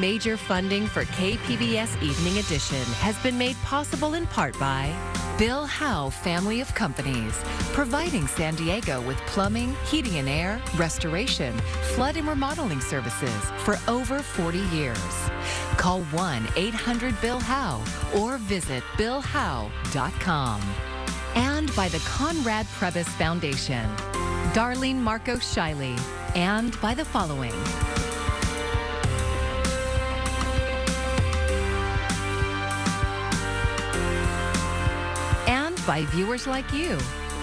Major funding for KPBS Evening Edition has been made possible in part by Bill Howe Family of Companies, providing San Diego with plumbing, heating and air, restoration, flood and remodeling services for over 40 years. Call 1-800-BILL-HOWE or visit billhowe.com. And by the Conrad Prebys Foundation, Darlene Marco Shiley, and by the following. And by viewers like you.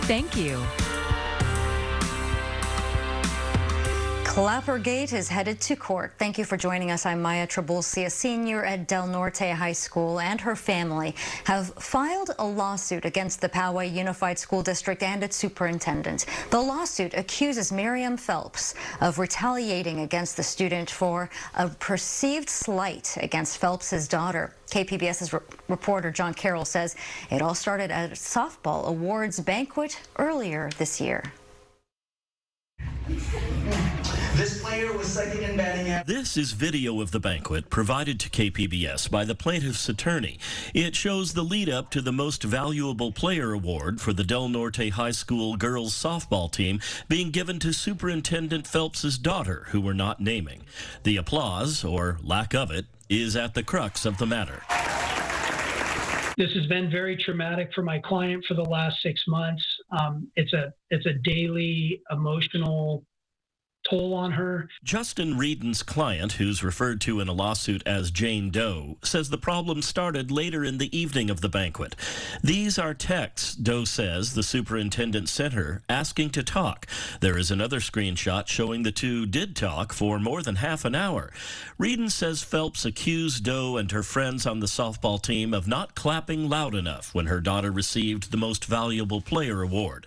Thank you. Clapperate is headed to court. Thank you for joining us. I'm Maya Trabulsi. A senior at Del Norte High School and her family have filed a lawsuit against the Poway Unified School District and its superintendent. The lawsuit accuses Miriam Phelps of retaliating against the student for a perceived slight against Phelps's daughter. KPBS's reporter John Carroll says it all started at a softball awards banquet earlier this year. This player was second in batting average. This is video of the banquet provided to KPBS by the plaintiff's attorney. It shows the lead up to the Most Valuable Player Award for the Del Norte High School girls softball team being given to Superintendent Phelps's daughter, who we're not naming. The applause, or lack of it, is at the crux of the matter. This has been very traumatic for my client for the last 6 months. It's a daily emotional toll on her. Justin Reedon's client, who's referred to in a lawsuit as Jane Doe, says the problem started later in the evening of the banquet. These are texts Doe says the superintendent sent her asking to talk. There is another screenshot showing the two did talk for more than half an hour. Reedon says Phelps accused Doe and her friends on the softball team of not clapping loud enough when her daughter received the Most Valuable Player Award.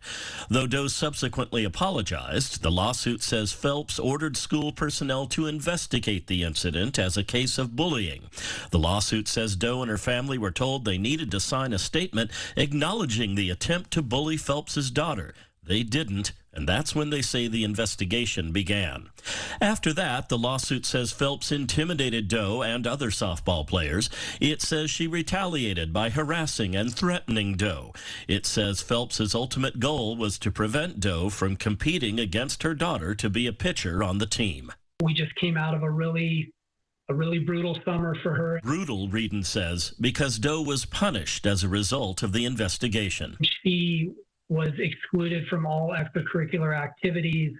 Though Doe subsequently apologized, the lawsuit says Phelps ordered school personnel to investigate the incident as a case of bullying. The lawsuit says Doe and her family were told they needed to sign a statement acknowledging the attempt to bully Phelps's daughter. They didn't, and that's when they say the investigation began. After that, the lawsuit says Phelps intimidated Doe and other softball players. It says she retaliated by harassing and threatening Doe. It says Phelps's ultimate goal was to prevent Doe from competing against her daughter to be a pitcher on the team. We just came out of a really brutal summer for her. Brutal, Reedon says, because Doe was punished as a result of the investigation. She was excluded from all extracurricular activities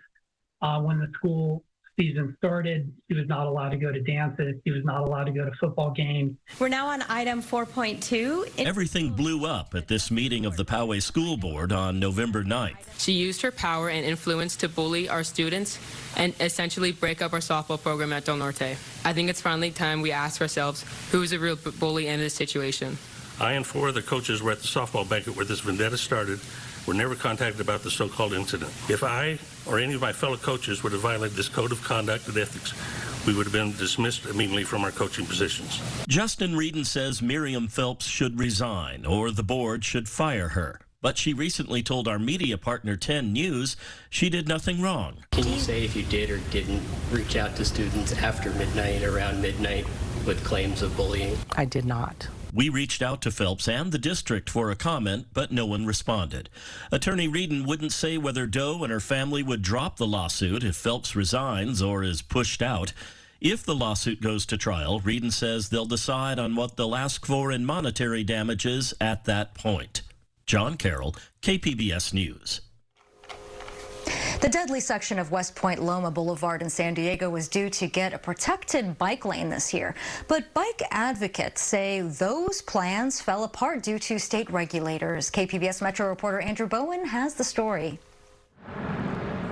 when the school season started. She was not allowed to go to dances. She was not allowed to go to football games. We're now on item 4.2. Everything blew up at this meeting of the Poway School Board on November 9th. She used her power and influence to bully our students and essentially break up our softball program at Del Norte. I think it's finally time we ask ourselves, who's a real bully in this situation? I and 4 other coaches were at the softball banquet where this vendetta started. Were never contacted about the so-called incident. If I or any of my fellow coaches were to violate this code of conduct and ethics, we would have been dismissed immediately from our coaching positions. Justin Reedon says Miriam Phelps should resign or the board should fire her. But she recently told our media partner 10 News she did nothing wrong. Can you say if you did or didn't reach out to students after midnight, around midnight, with claims of bullying? I did not. We reached out to Phelps and the district for a comment, but no one responded. Attorney Reedon wouldn't say whether Doe and her family would drop the lawsuit if Phelps resigns or is pushed out. If the lawsuit goes to trial, Reedon says they'll decide on what they'll ask for in monetary damages at that point. John Carroll, KPBS News. The deadly section of West Point Loma Boulevard in San Diego was due to get a protected bike lane this year. But bike advocates say those plans fell apart due to state regulators. KPBS Metro reporter Andrew Bowen has the story.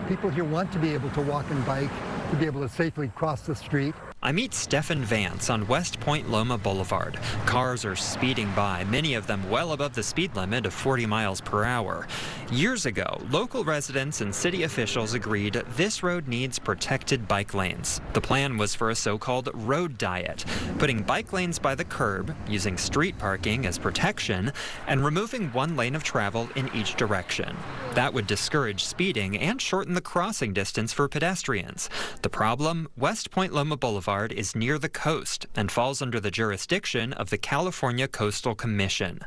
People here want to be able to walk and bike, to be able to safely cross the street. I meet Stephen Vance on West Point Loma Boulevard. Cars are speeding by, many of them well above the speed limit of 40 miles per hour. Years ago, local residents and city officials agreed this road needs protected bike lanes. The plan was for a so-called road diet, putting bike lanes by the curb, using street parking as protection, and removing one lane of travel in each direction. That would discourage speeding and shorten the crossing distance for pedestrians. The problem, West Point Loma Boulevard is near the coast and falls under the jurisdiction of the California Coastal Commission.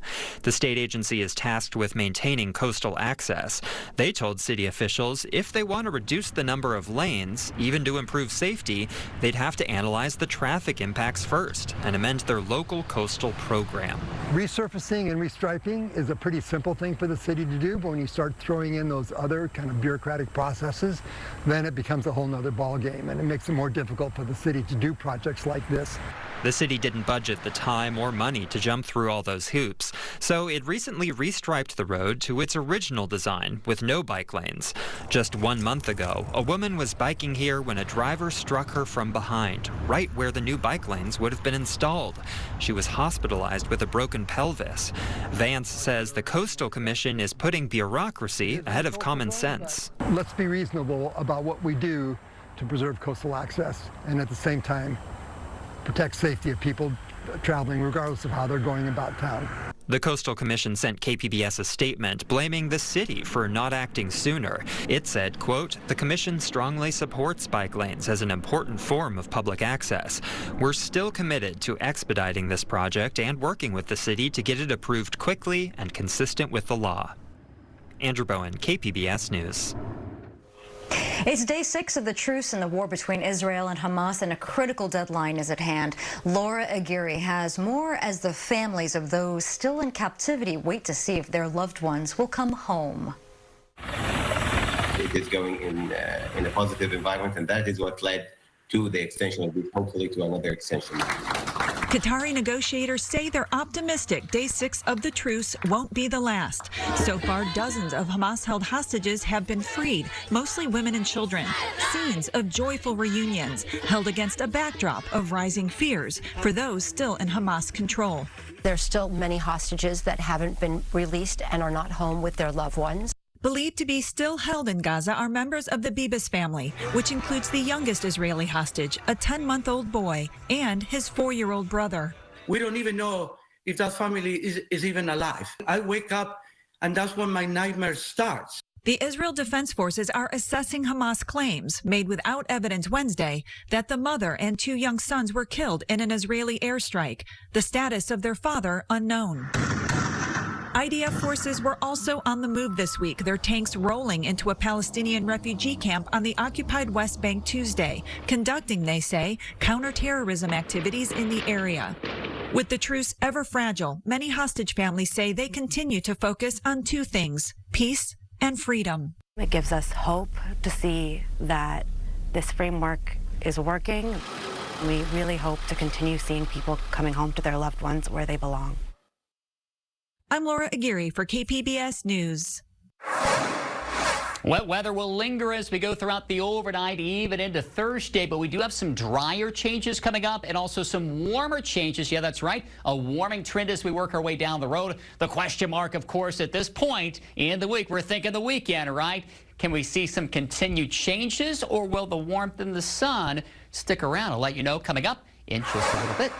The state agency is tasked with maintaining coastal access. They told city officials if they want to reduce the number of lanes, even to improve safety, they'd have to analyze the traffic impacts first and amend their local coastal program. Resurfacing and restriping is a pretty simple thing for the city to do, but when you start throwing in those other kind of bureaucratic processes, then it becomes a whole nother ballgame, and it makes it more difficult for the city to do projects like this. The city didn't budget the time or money to jump through all those hoops, so it recently restriped the road to its original design with no bike lanes. Just 1 month ago, a woman was biking here when a driver struck her from behind, right where the new bike lanes would have been installed. She was hospitalized with a broken pelvis. Vance says the Coastal Commission is putting bureaucracy ahead of common sense. Let's be reasonable about what we do to preserve coastal access and at the same time protect safety of people traveling regardless of how they're going about town. The Coastal Commission sent KPBS a statement blaming the city for not acting sooner. It said, quote, "The commission strongly supports bike lanes as an important form of public access. We're still committed to expediting this project and working with the city to get it approved quickly and consistent with the law." Andrew Bowen, KPBS News. It's day 6 of the truce in the war between Israel and Hamas, and a critical deadline is at hand. Laura Aguirre has more as the families of those still in captivity wait to see if their loved ones will come home. It is going in a positive environment, and that is what led to the extension of this, hopefully to another extension. Qatari negotiators say they're optimistic day 6 of the truce won't be the last. So far, dozens of Hamas-held hostages have been freed, mostly women and children. Scenes of joyful reunions held against a backdrop of rising fears for those still in Hamas control. There's still many hostages that haven't been released and are not home with their loved ones. Believed to be still held in Gaza are members of the Bibas family, which includes the youngest Israeli hostage, a 10-month-old boy, and his 4-year-old brother. We don't even know if that family is even alive. I wake up and that's when my nightmare starts. The Israel Defense Forces are assessing Hamas claims, made without evidence Wednesday, that the mother and 2 young sons were killed in an Israeli airstrike. The status of their father unknown. IDF forces were also on the move this week, their tanks rolling into a Palestinian refugee camp on the occupied West Bank Tuesday, conducting, they say, counterterrorism activities in the area. With the truce ever fragile, many hostage families say they continue to focus on 2 things: peace and freedom. It gives us hope to see that this framework is working. We really hope to continue seeing people coming home to their loved ones where they belong. I'm Laura Aguirre for KPBS News. Wet weather will linger as we go throughout the overnight, even into Thursday, but we do have some drier changes coming up and also some warmer changes. Yeah, that's right. A warming trend as we work our way down the road. The question mark, of course, at this point in the week, we're thinking the weekend, right? Can we see some continued changes, or will the warmth and the sun stick around? I'll let you know coming up in just a little bit.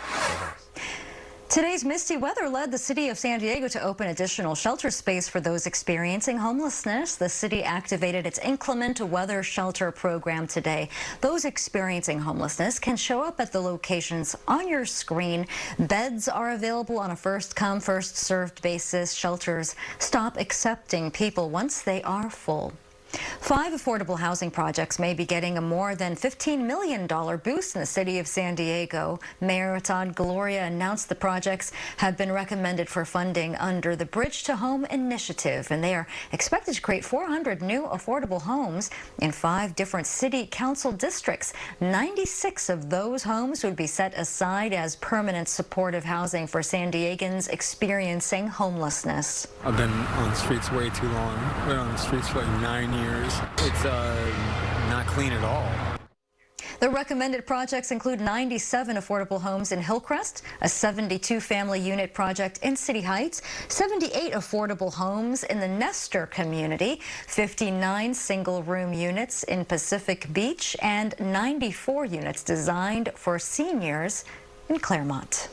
Today's misty weather led the city of San Diego to open additional shelter space for those experiencing homelessness. The city activated its inclement weather shelter program today. Those experiencing homelessness can show up at the locations on your screen. Beds are available on a first-come, first-served basis. Shelters stop accepting people once they are full. 5 affordable housing projects may be getting a more than $15 million boost in the city of San Diego. Mayor Todd Gloria announced the projects have been recommended for funding under the Bridge to Home initiative, and they are expected to create 400 new affordable homes in 5 different city council districts. 96 of those homes would be set aside as permanent supportive housing for San Diegans experiencing homelessness. I've been on the streets way too long. I've been on the streets for like 9 years. It's not clean at all. The recommended projects include 97 affordable homes in Hillcrest, a 72-family unit project in City Heights, 78 affordable homes in the Nestor community, 59 single-room units in Pacific Beach, and 94 units designed for seniors in Claremont.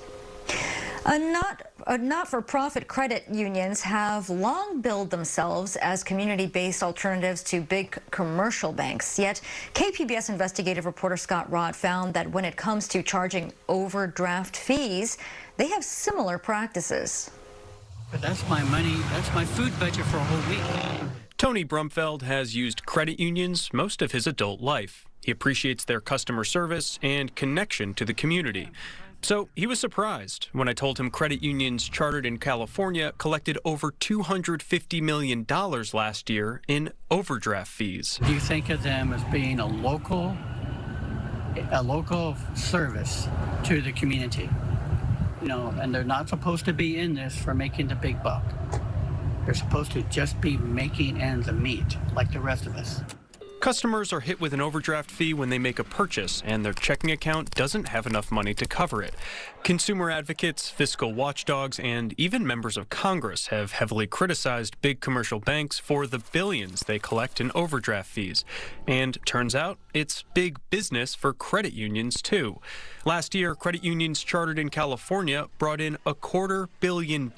Not-for-profit credit unions have long billed themselves as community-based alternatives to big commercial banks. Yet, KPBS investigative reporter Scott Rott found that when it comes to charging overdraft fees, they have similar practices. But that's my money, that's my food budget for a whole week. Tony Brumfeld has used credit unions most of his adult life. He appreciates their customer service and connection to the community. So he was surprised when I told him credit unions chartered in California collected over $250 million last year in overdraft fees. Do you think of them as being a local service to the community? You know, and they're not supposed to be in this for making the big buck. They're supposed to just be making ends meet like the rest of us. Customers are hit with an overdraft fee when they make a purchase and their checking account doesn't have enough money to cover it. Consumer advocates, fiscal watchdogs, and even members of Congress have heavily criticized big commercial banks for the billions they collect in overdraft fees. And turns out it's big business for credit unions, too. Last year, credit unions chartered in California brought in $250 million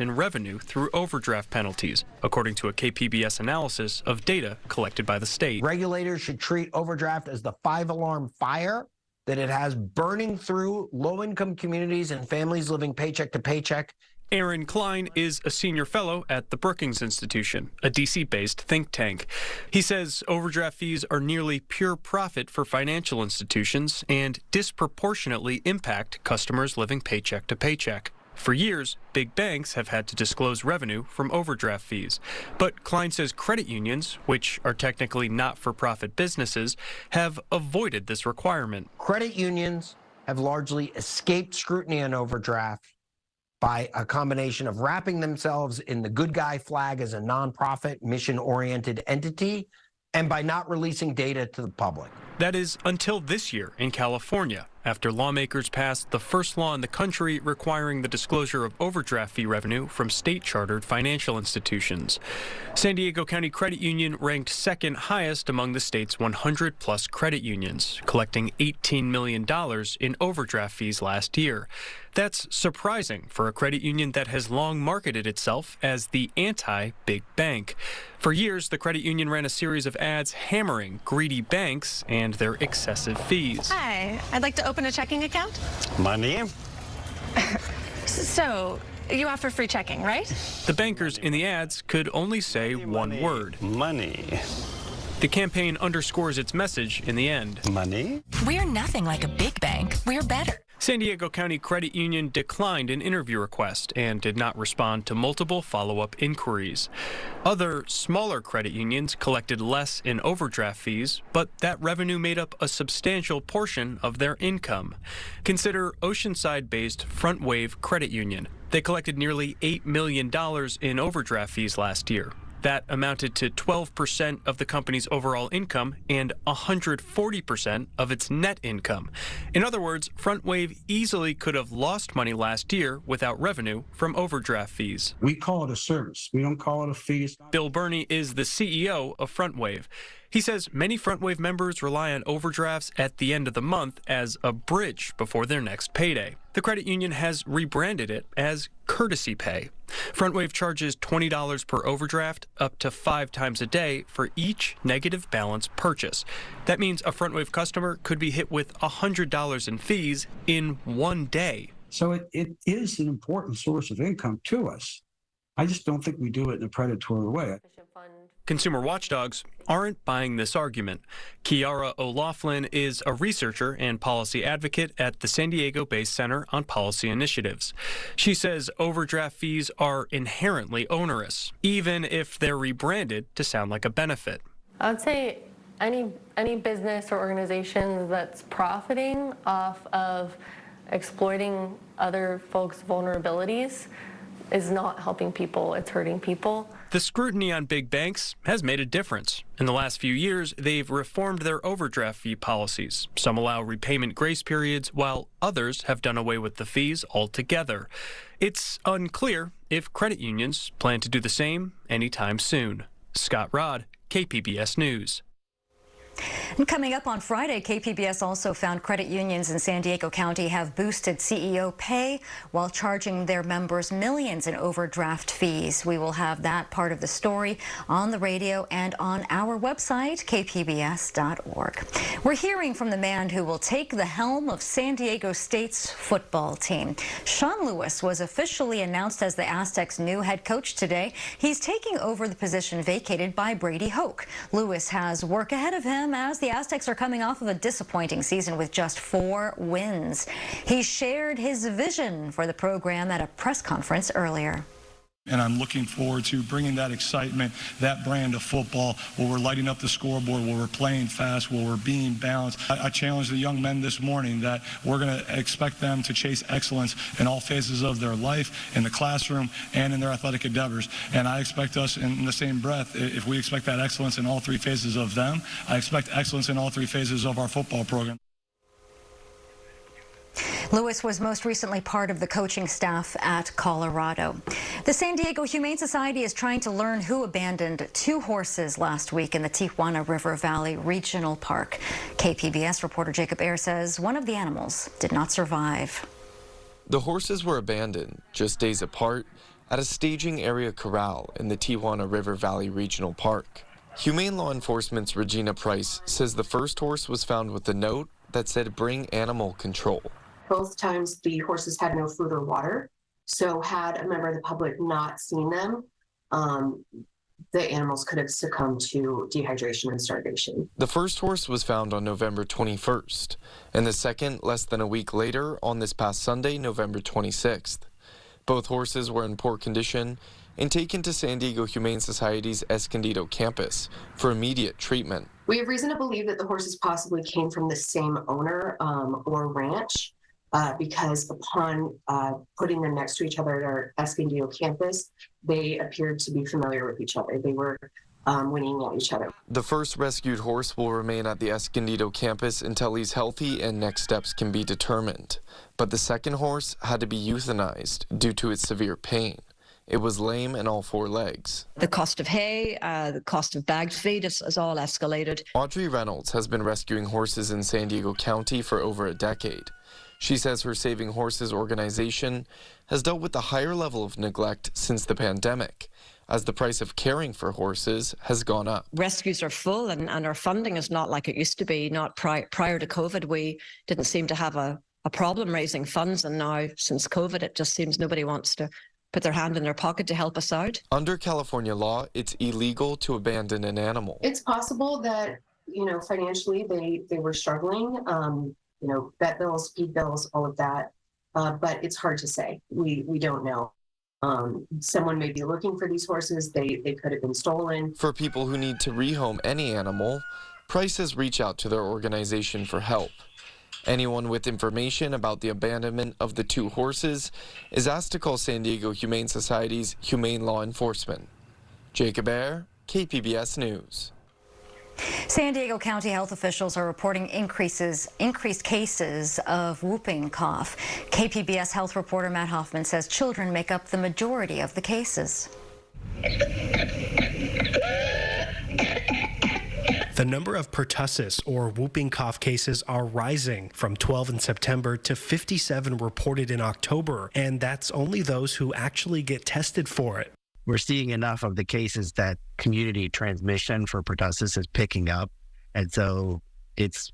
in revenue through overdraft penalties, according to a KPBS analysis of data collected by the state. Regulators should treat overdraft as the 5-alarm fire that it has burning through low-income communities and families living paycheck to paycheck. Aaron Klein is a senior fellow at the Brookings Institution, a D.C.-based think tank. He says overdraft fees are nearly pure profit for financial institutions and disproportionately impact customers living paycheck to paycheck. For years, big banks have had to disclose revenue from overdraft fees. But Klein says credit unions, which are technically not-for-profit businesses, have avoided this requirement. Credit unions have largely escaped scrutiny on overdraft by a combination of wrapping themselves in the good guy flag as a nonprofit, mission-oriented entity, and by not releasing data to the public. That is until this year in California, after lawmakers passed the first law in the country requiring the disclosure of overdraft fee revenue from state-chartered financial institutions. San Diego County Credit Union ranked second highest among the state's 100-plus credit unions, collecting $18 million in overdraft fees last year. That's surprising for a credit union that has long marketed itself as the anti-big bank. For years, the credit union ran a series of ads hammering greedy banks and their excessive fees. Hi, I'd like to open a checking account. Money? So, you offer free checking, right? The bankers in the ads could only say one word. Money. The campaign underscores its message in the end. Money? We're nothing like a big bank. We're better. San Diego County Credit Union declined an interview request and did not respond to multiple follow-up inquiries. Other, smaller credit unions collected less in overdraft fees, but that revenue made up a substantial portion of their income. Consider Oceanside-based Front Wave Credit Union. They collected nearly $8 million in overdraft fees last year. That amounted to 12% of the company's overall income and 140% of its net income. In other words, Front Wave easily could have lost money last year without revenue from overdraft fees. We call it a service. We don't call it a fee. Bill Burney is the CEO of Front Wave. He says many Front Wave members rely on overdrafts at the end of the month as a bridge before their next payday. The credit union has rebranded it as Courtesy Pay. Front Wave charges $20 per overdraft, up to 5 times a day for each negative balance purchase. That means a Front Wave customer could be hit with $100 in fees in one day. So it is an important source of income to us. I just don't think we do it in a predatory way. Consumer watchdogs aren't buying this argument. Kiara O'Laughlin is a researcher and policy advocate at the San Diego-based Center on Policy Initiatives. She says overdraft fees are inherently onerous, even if they're rebranded to sound like a benefit. I would say any business or organization that's profiting off of exploiting other folks' vulnerabilities is not helping people, it's hurting people. The scrutiny on big banks has made a difference. In the last few years, they've reformed their overdraft fee policies. Some allow repayment grace periods, while others have done away with the fees altogether. It's unclear if credit unions plan to do the same anytime soon. Scott Rott, KPBS News. And coming up on Friday, KPBS also found credit unions in San Diego County have boosted CEO pay while charging their members millions in overdraft fees. We will have that part of the story on the radio and on our website, kpbs.org. We're hearing from the man who will take the helm of San Diego State's football team. Sean Lewis was officially announced as the Aztecs' new head coach today. He's taking over the position vacated by Brady Hoke. Lewis has work ahead of him as the Aztecs are coming off of a disappointing season with just 4 wins. He shared his vision for the program at a press conference earlier. And I'm looking forward to bringing that excitement, that brand of football, where we're lighting up the scoreboard, where we're playing fast, where we're being balanced. I challenged the young men this morning that we're going to expect them to chase excellence in all phases of their life, in the classroom, and in their athletic endeavors. And I expect us in the same breath, if we expect that excellence in all 3 phases of them, I expect excellence in all 3 phases of our football program. Lewis was most recently part of the coaching staff at Colorado. The San Diego Humane Society is trying to learn who abandoned 2 horses last week in the Tijuana River Valley Regional Park. KPBS reporter Jacob Ayer says one of the animals did not survive. The horses were abandoned just days apart at a staging area corral in the Tijuana River Valley Regional Park. Humane Law Enforcement's Regina Price says the first horse was found with a note that said "Bring animal control." Both times the horses had no food or water, so had a member of the public not seen them, the animals could have succumbed to dehydration and starvation. The first horse was found on November 21st, and the second less than a week later on this past Sunday, November 26th. Both horses were in poor condition and taken to San Diego Humane Society's Escondido campus for immediate treatment. We have reason to believe that the horses possibly came from the same owner or ranch. Because upon putting them next to each other at our Escondido campus, they appeared to be familiar with each other. They were whinnying at each other. The first rescued horse will remain at the Escondido campus until he's healthy and next steps can be determined. But the second horse had to be euthanized due to its severe pain. It was lame in all 4 legs. The cost of hay, the cost of bagged feed is all escalated. Audrey Reynolds has been rescuing horses in San Diego County for over a decade. She says her Saving Horses organization has dealt with a higher level of neglect since the pandemic, as the price of caring for horses has gone up. Rescues are full and our funding is not like it used to be. Not prior to COVID, we didn't seem to have a problem raising funds, and now since COVID, it just seems nobody wants to put their hand in their pocket to help us out. Under California law, it's illegal to abandon an animal. It's possible that, financially they were struggling. Vet bills, feed bills, all of that. But it's hard to say. We don't know. Someone may be looking for these horses. They could have been stolen. For people who need to rehome any animal, Price has reached out to their organization for help. Anyone with information about the abandonment of the 2 horses is asked to call San Diego Humane Society's Humane Law Enforcement. Jacob Ayer, KPBS News. San Diego County health officials are reporting increased cases of whooping cough. KPBS health reporter Matt Hoffman says children make up the majority of the cases. The number of pertussis, or whooping cough cases, are rising from 12 in September to 57 reported in October, and that's only those who actually get tested for it. We're seeing enough of the cases that community transmission for pertussis is picking up, and so it's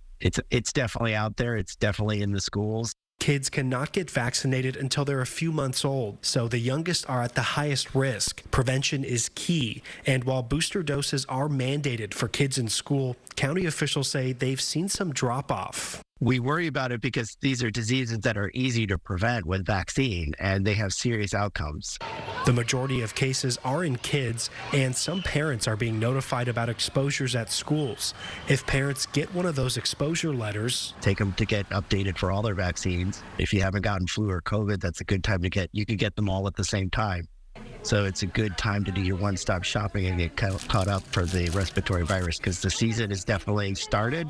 definitely out there. It's definitely in the schools. Kids cannot get vaccinated until they're a few months old, so the youngest are at the highest risk. Prevention is key, and while booster doses are mandated for kids in school, county officials say they've seen some drop-off. We worry about it because these are diseases that are easy to prevent with vaccine, and they have serious outcomes. The majority of cases are in kids, and some parents are being notified about exposures at schools. If parents get one of those exposure letters, take them to get updated for all their vaccines. If you haven't gotten flu or COVID, that's a good time to get. You could get them all at the same time. So it's a good time to do your one-stop shopping and get caught up for the respiratory virus, because the season is definitely started.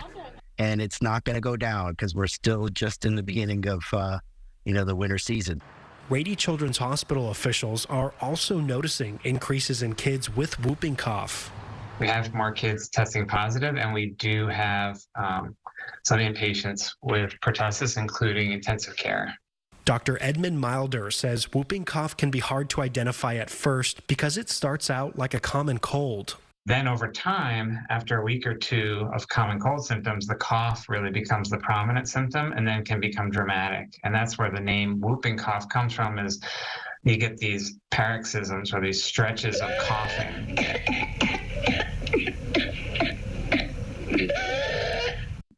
And it's not going to go down because we're still just in the beginning of, the winter season. Rady Children's Hospital officials are also noticing increases in kids with whooping cough. We have more kids testing positive, and we do have some inpatients with pertussis, including intensive care. Dr. Edmund Milder says whooping cough can be hard to identify at first because it starts out like a common cold. Then over time, after a week or two of common cold symptoms, the cough really becomes the prominent symptom and then can become dramatic. And that's where the name whooping cough comes from, is you get these paroxysms or these stretches of coughing.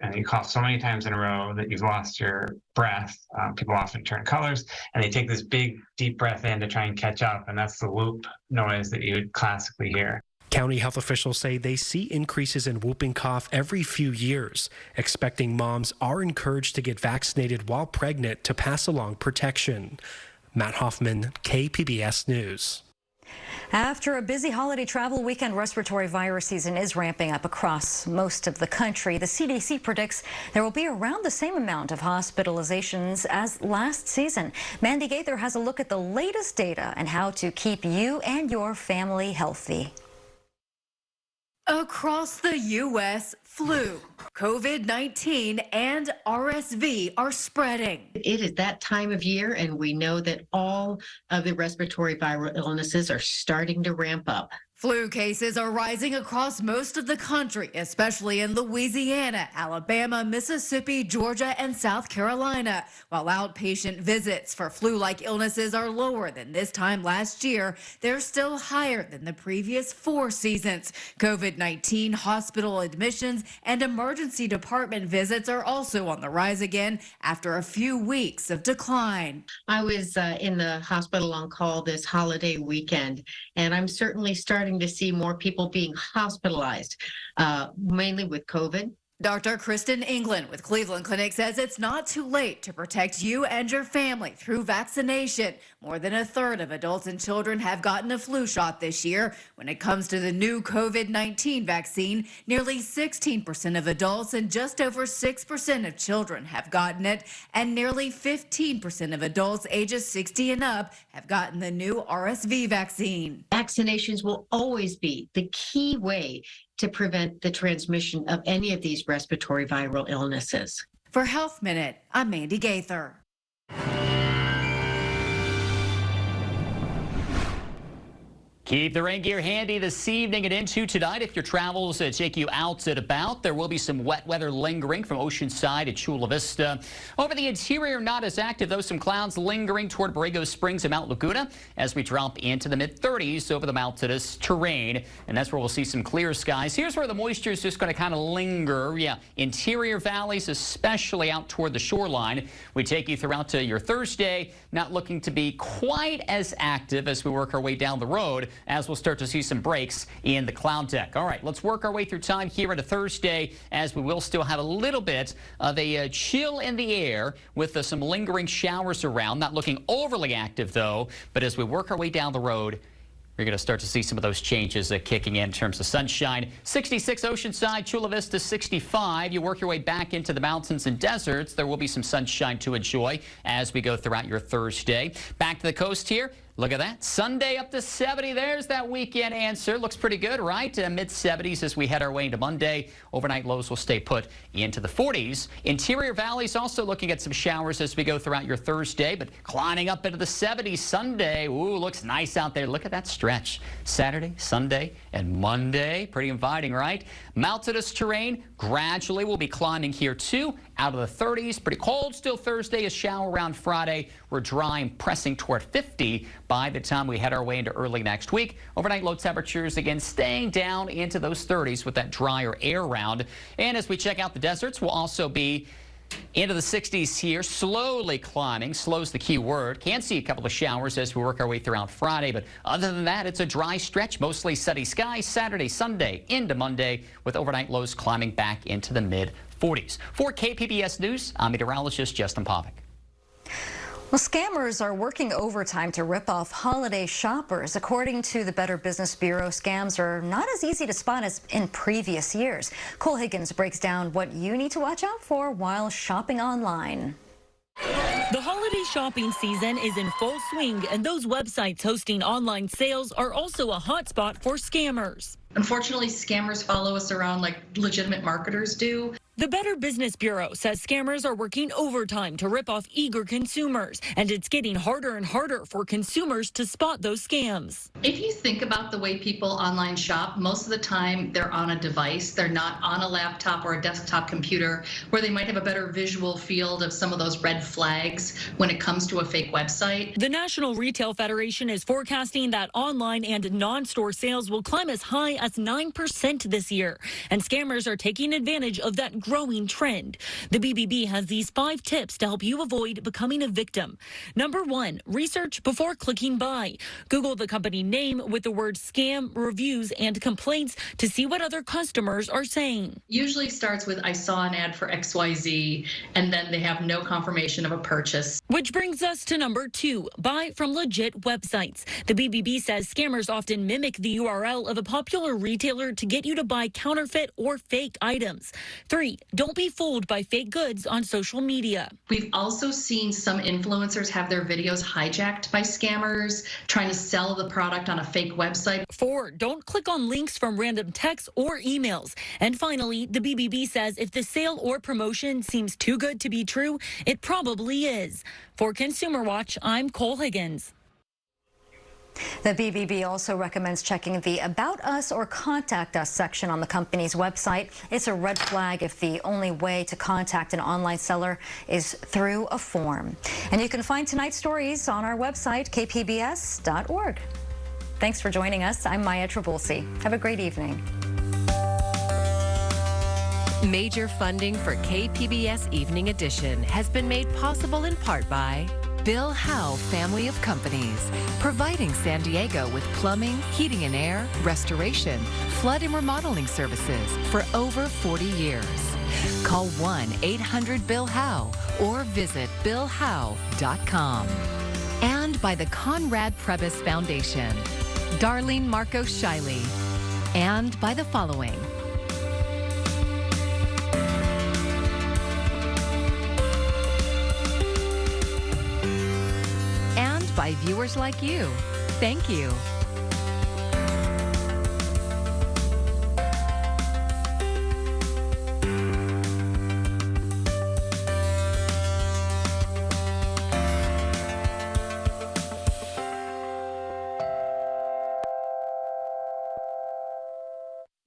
And you cough so many times in a row that you've lost your breath. People often turn colors, and they take this big, deep breath in to try and catch up, and that's the whoop noise that you would classically hear. County health officials say they see increases in whooping cough every few years. Expecting moms are encouraged to get vaccinated while pregnant to pass along protection. Matt Hoffman, KPBS News. After a busy holiday travel weekend, respiratory virus season is ramping up across most of the country. The CDC predicts there will be around the same amount of hospitalizations as last season. Mandy Gaither has a look at the latest data and how to keep you and your family healthy. Across the U.S., flu, COVID-19, and RSV are spreading. It is that time of year, and we know that all of the respiratory viral illnesses are starting to ramp up. Flu cases are rising across most of the country, especially in Louisiana, Alabama, Mississippi, Georgia, and South Carolina. While outpatient visits for flu-like illnesses are lower than this time last year, they're still higher than the previous 4 seasons. COVID-19 hospital admissions and emergency department visits are also on the rise again after a few weeks of decline. I was in the hospital on call this holiday weekend, and I'm certainly starting to see more people being hospitalized, mainly with COVID. Dr. Kristen England with Cleveland Clinic says it's not too late to protect you and your family through vaccination. More than a third of adults and children have gotten a flu shot this year. When it comes to the new COVID-19 vaccine, nearly 16% of adults and just over 6% of children have gotten it, and nearly 15% of adults ages 60 and up have gotten the new RSV vaccine. Vaccinations will always be the key way to prevent the transmission of any of these respiratory viral illnesses. For Health Minute, I'm Mandy Gaither. Keep the rain gear handy this evening and into tonight. If your travels take you out and about, there will be some wet weather lingering from Oceanside to Chula Vista. Over the interior, not as active, though. Some clouds lingering toward Borrego Springs and Mount Laguna as we drop into the mid-30s over the mountainous terrain. And that's where we'll see some clear skies. Here's where the moisture is just going to kind of linger. Yeah, interior valleys, especially out toward the shoreline. We take you throughout to your Thursday, not looking to be quite as active as we work our way down the road, as we'll start to see some breaks in the cloud deck. All right, let's work our way through time here into Thursday, as we will still have a little bit of a chill in the air with some lingering showers around. Not looking overly active, though, but as we work our way down the road, you're going to start to see some of those changes kicking in terms of sunshine. 66 Oceanside, Chula Vista 65. You work your way back into the mountains and deserts. There will be some sunshine to enjoy as we go throughout your Thursday. Back to the coast here. Look at that. Sunday up to 70. There's that weekend answer. Looks pretty good, right? Mid-70s as we head our way into Monday. Overnight lows will stay put into the 40s. Interior valleys also looking at some showers as we go throughout your Thursday, but climbing up into the 70s Sunday. Ooh, looks nice out there. Look at that stretch. Saturday, Sunday, and Monday. Pretty inviting, right? Mountainous terrain gradually will be climbing here too. Out of the 30s. Pretty cold still Thursday. A shower around Friday. We're dry and pressing toward 50 by the time we head our way into early next week. Overnight low temperatures again staying down into those 30s with that drier air around. And as we check out the deserts, we'll also be into the 60s here, slowly climbing. Slow's the key word. Can see a couple of showers as we work our way throughout Friday, but other than that, it's a dry stretch, mostly sunny skies Saturday, Sunday, into Monday, with overnight lows climbing back into the mid-40s. For KPBS News, I'm meteorologist Justin Pavic. Well, scammers are working overtime to rip off holiday shoppers. According to the Better Business Bureau, scams are not as easy to spot as in previous years. Cole Higgins breaks down what you need to watch out for while shopping online. The holiday shopping season is in full swing, and those websites hosting online sales are also a hotspot for scammers. Unfortunately, scammers follow us around like legitimate marketers do. The Better Business Bureau says scammers are working overtime to rip off eager consumers, and it's getting harder and harder for consumers to spot those scams. If you think about the way people online shop, most of the time they're on a device. They're not on a laptop or a desktop computer where they might have a better visual field of some of those red flags when it comes to a fake website. The National Retail Federation is forecasting that online and non-store sales will climb as high as 9% this year, and scammers are taking advantage of that growing trend. The BBB has these 5 tips to help you avoid becoming a victim. Number 1, research before clicking buy. Google the company name with the word scam, reviews, and complaints to see what other customers are saying. Usually starts with I saw an ad for XYZ, and then they have no confirmation of a purchase. Which brings us to number 2, buy from legit websites. The BBB says scammers often mimic the URL of a popular retailer to get you to buy counterfeit or fake items. 3, don't be fooled by fake goods on social media. We've also seen some influencers have their videos hijacked by scammers trying to sell the product on a fake website. 4, don't click on links from random texts or emails. And finally, the BBB says if the sale or promotion seems too good to be true, it probably is. For Consumer Watch, I'm Cole Higgins. The BBB also recommends checking the About Us or Contact Us section on the company's website. It's a red flag if the only way to contact an online seller is through a form. And you can find tonight's stories on our website, kpbs.org. Thanks for joining us. I'm Maya Trabulsi. Have a great evening. Major funding for KPBS Evening Edition has been made possible in part by Bill Howe Family of Companies, providing San Diego with plumbing, heating and air, restoration, flood and remodeling services for over 40 years. Call 1-800-BILL-HOWE or visit billhowe.com. And by the Conrad Prebys Foundation, Darlene Marcos Shiley, and by the following. By viewers like you. Thank you.